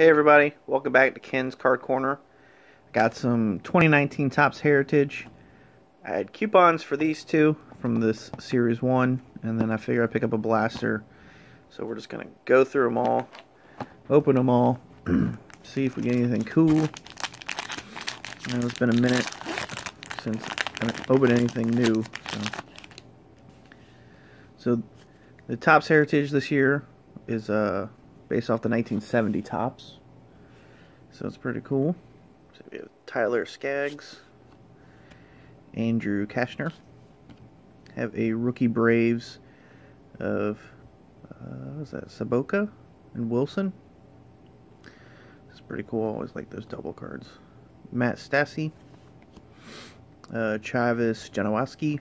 Hey everybody, welcome back to Ken's Card Corner. Got some 2019 Topps Heritage. I had coupons for these two from this Series 1, and then I figured I'd pick up a blaster. So we're just going to go through them all, open them all, see if we get anything cool. I know it's been a minute since I opened anything new. So the Topps Heritage this year is based off the 1970 Topps. So it's pretty cool. So we have Tyler Skaggs, Andrew Cashner. Have a rookie Braves of what's that, Saboka and Wilson. It's pretty cool. I always like those double cards. Matt Stassi, Chavis Janowaski,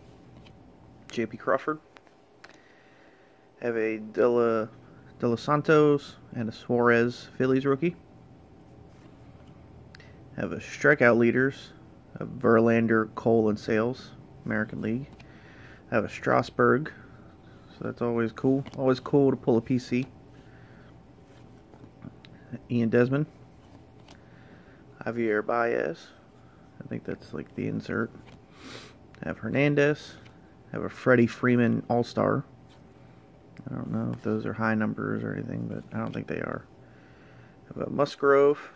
J.P. Crawford. Have a De Los Santos and a Suarez Phillies rookie. Have a strikeout leaders of Verlander, Cole, and Sales, American League. Have a Strasburg, so that's always cool. Always cool to pull a PC. Ian Desmond. Javier Baez. I think that's like the insert. Have Hernandez. Have a Freddie Freeman All-Star. I don't know if those are high numbers or anything, but I don't think they are. Have a Musgrove,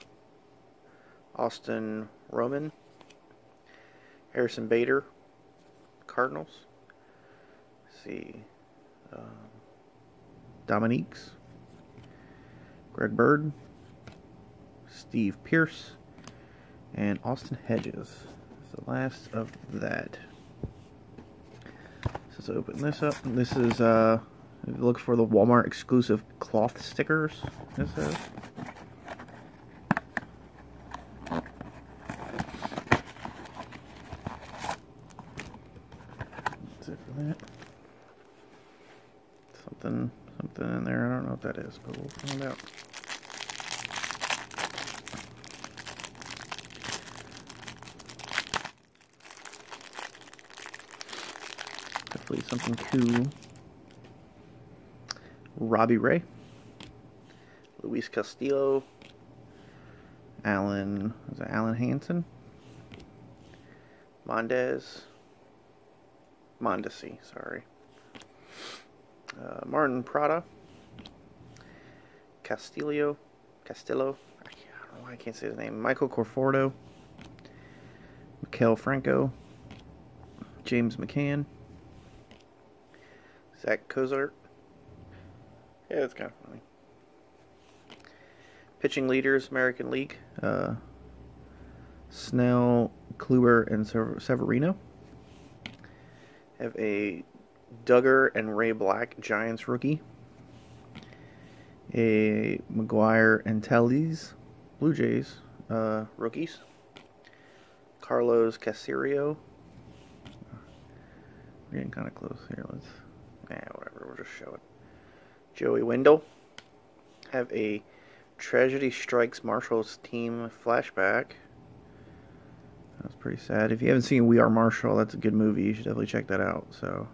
Austin Roman, Harrison Bader, Cardinals. Let's see, Dominiques, Greg Bird, Steve Pearce, and Austin Hedges. That's the last of that. So let's open this up. This is look for the Walmart exclusive cloth stickers. This is. That's it for that. Something in there. I don't know what that is, but we'll find out. Hopefully something cool. Robbie Ray, Luis Castillo, Alan Hansen, Mondesi, sorry, Martin Prada, Castillo, I don't know why I can't say his name, Michael Conforto, Maikel Franco, James McCann, Zach Cozart. Yeah, that's kind of funny. Pitching leaders, American League. Snell, Kluber, and Severino. Have a Duggar and Ray Black Giants rookie. A McGuire and Tellez Blue Jays rookies. Carlos Caserio. We're getting kind of close here. Whatever. We'll just show it. Joey Wendell. Have a Tragedy Strikes Marshall's Team flashback. That's pretty sad. If you haven't seen We Are Marshall, that's a good movie. You should definitely check that out. So,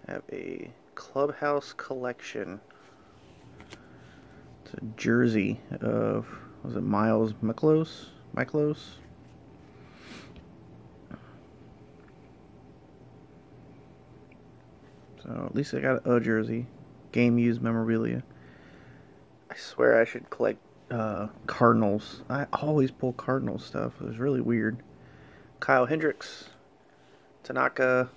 have a Clubhouse Collection. It's a jersey of, was it Miles Miklos? So, at least I got a jersey. Game used memorabilia. I swear I should collect Cardinals. I always pull Cardinals stuff. It was really weird. Kyle Hendricks, Tanaka,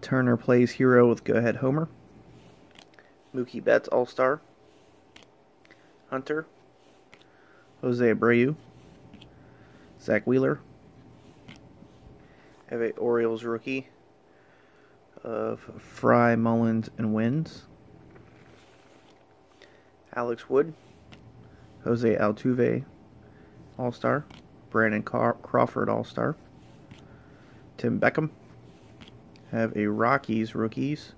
Turner plays hero with Go Ahead Homer, Mookie Betts All-Star, Hunter, Jose Abreu, Zach Wheeler. Have a Orioles rookie of Fry, Mullins, and Wins. Alex Wood, Jose Altuve, All-Star, Brandon Crawford, All-Star, Tim Beckham. Have a Rockies rookies,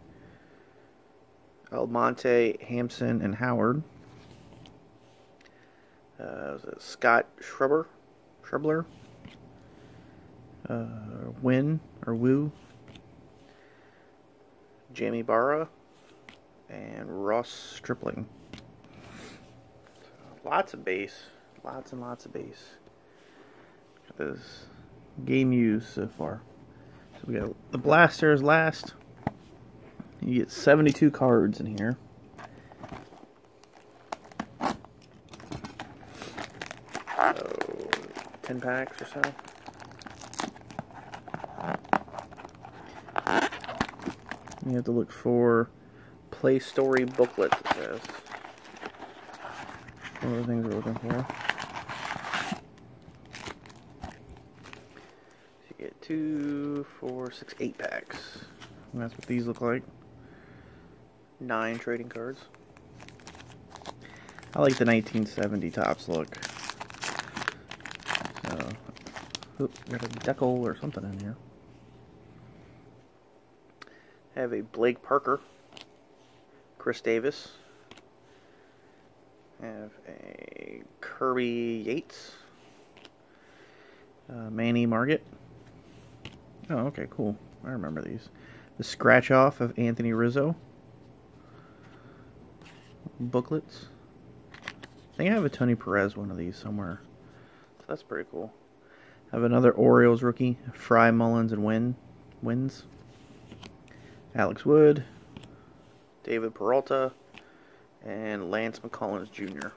Almonte, Hampson, and Howard. Scott Schrebler, Woo, Jamie Barra, and Ross Stripling. Lots of base. Lots and lots of base. This game used so far. So we got the blasters last. You get 72 cards in here. So 10 packs or so. You have to look for Play Story booklets, it says. One of the things we're looking for. So you get 2, 4, 6, 8 packs. And that's what these look like. 9 trading cards. I like the 1970 Topps look. So, oops, got a decal or something in here. I have a Blake Parker, Chris Davis. I have a Kirby Yates, Manny Margit. Oh, okay, cool. I remember these. The scratch off of Anthony Rizzo. Booklets. I think I have a Tony Perez one of these somewhere. So that's pretty cool. I have another Orioles rookie, Fry, Mullins, and Wins. Alex Wood, David Peralta, and Lance McCullers Jr.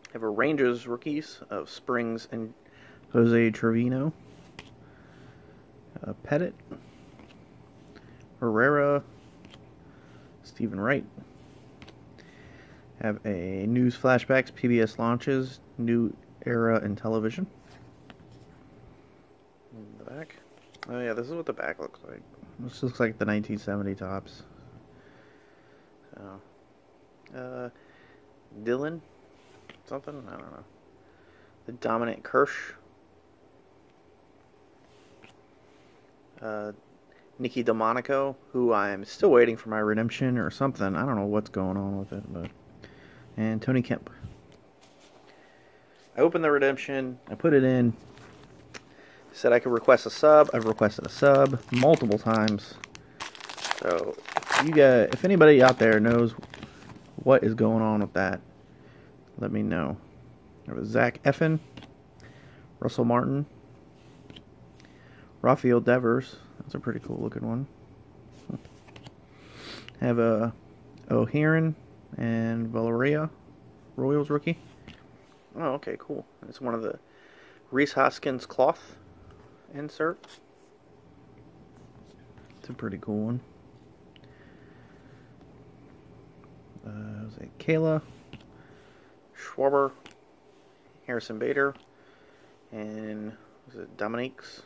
I have a Rangers rookies of Springs and Jose Trevino, Pettit, Herrera, Stephen Wright. Have a News Flashbacks PBS launches, New Era in Television. In the back. Oh yeah, this is what the back looks like. This looks like the 1970 Topps. So, Dylan, something, I don't know. The Dominant Kirsch. Nicky Delmonico, who I'm still waiting for my redemption or something. I don't know what's going on with it, but. And Tony Kemp. I opened the redemption. I put it in. Said I could request a sub. I've requested a sub multiple times. So, if anybody out there knows what is going on with that, let me know. There was Zach Eflin, Russell Martin, Rafael Devers. That's a pretty cool looking one. I have a O'Hearn and Valeria, Royals rookie. Oh, okay, cool. It's one of the Rhys Hoskins cloth insert. It's a pretty cool one. Was it Kayla, Schwarber, Harrison Bader, and was it Dominguez?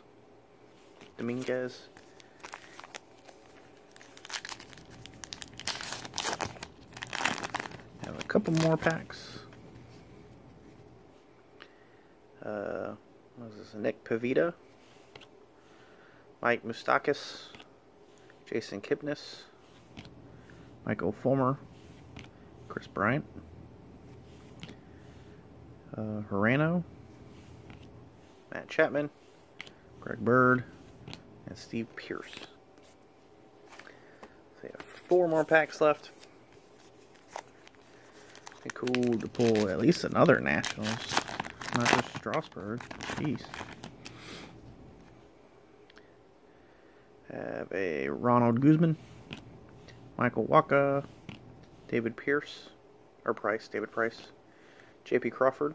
Have a couple more packs. What is this? Nick Pivetta, Mike Moustakas, Jason Kipnis, Michael Fulmer, Chris Bryant, Herrano, Matt Chapman, Greg Bird, and Steve Pearce. So you have 4 more packs left. Be cool to pull at least another Nationals, not just Strasburg. Jeez. Have a Ronald Guzman, Michael Wacha, David Price, J.P. Crawford.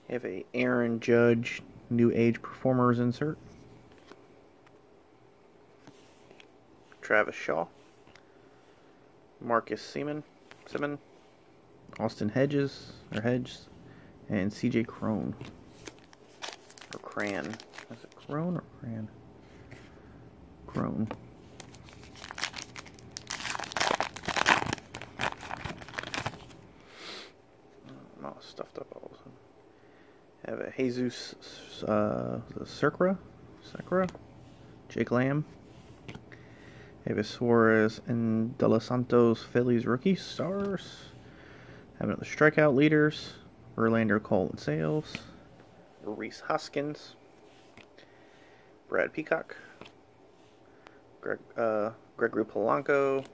You have a Aaron Judge New Age Performers insert. Travis Shaw, Marcus Semien, Austin Hedges, and C.J. Cron. Or Cran. Is it Cron or Cran? Cron. I'm all stuffed up all of a sudden. Have a Jesus Secra, Jake Lamb, Davis Suarez, and De Los Santos Phillies rookie stars. Have another strikeout leaders, Verlander, Cole, and Sales, Rhys Hoskins, Brad Peacock, Gregory Polanco,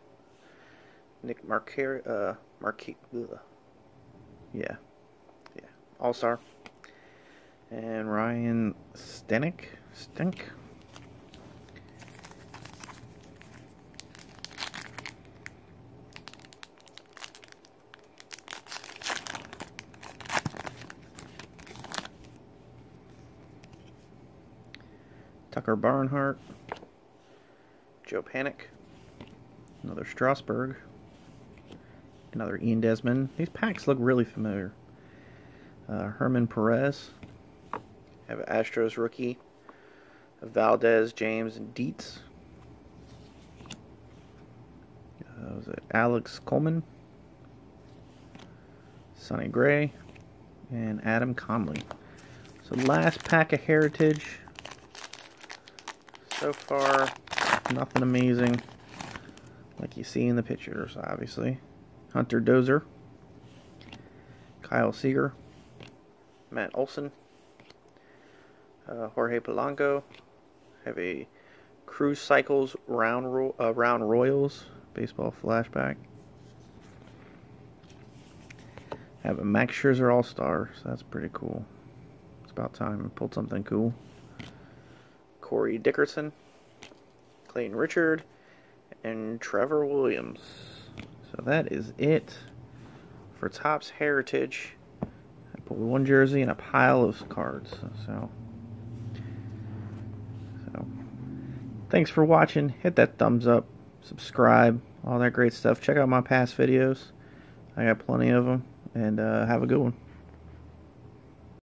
Nick yeah, All-Star, and Ryan Stink. Tucker Barnhart, Joe Panik, another Strasburg, another Ian Desmond. These packs look really familiar. Herman Perez, have an Astros rookie, Valdez, James, and Dietz. Was it Alex Coleman, Sonny Gray, and Adam Conley. So last pack of Heritage. So far, nothing amazing like you see in the pictures, obviously. Hunter Dozier, Kyle Seager, Matt Olson, Jorge Polanco. Have a Cruise Cycles Round Royals baseball flashback. Have a Max Scherzer All-Star, so that's pretty cool. It's about time I pulled something cool. Corey Dickerson, Clayton Richard, and Trevor Williams. So that is it for Topps Heritage. I put one jersey in a pile of cards. So thanks for watching. Hit that thumbs up, subscribe, all that great stuff. Check out my past videos. I got plenty of them, and have a good one.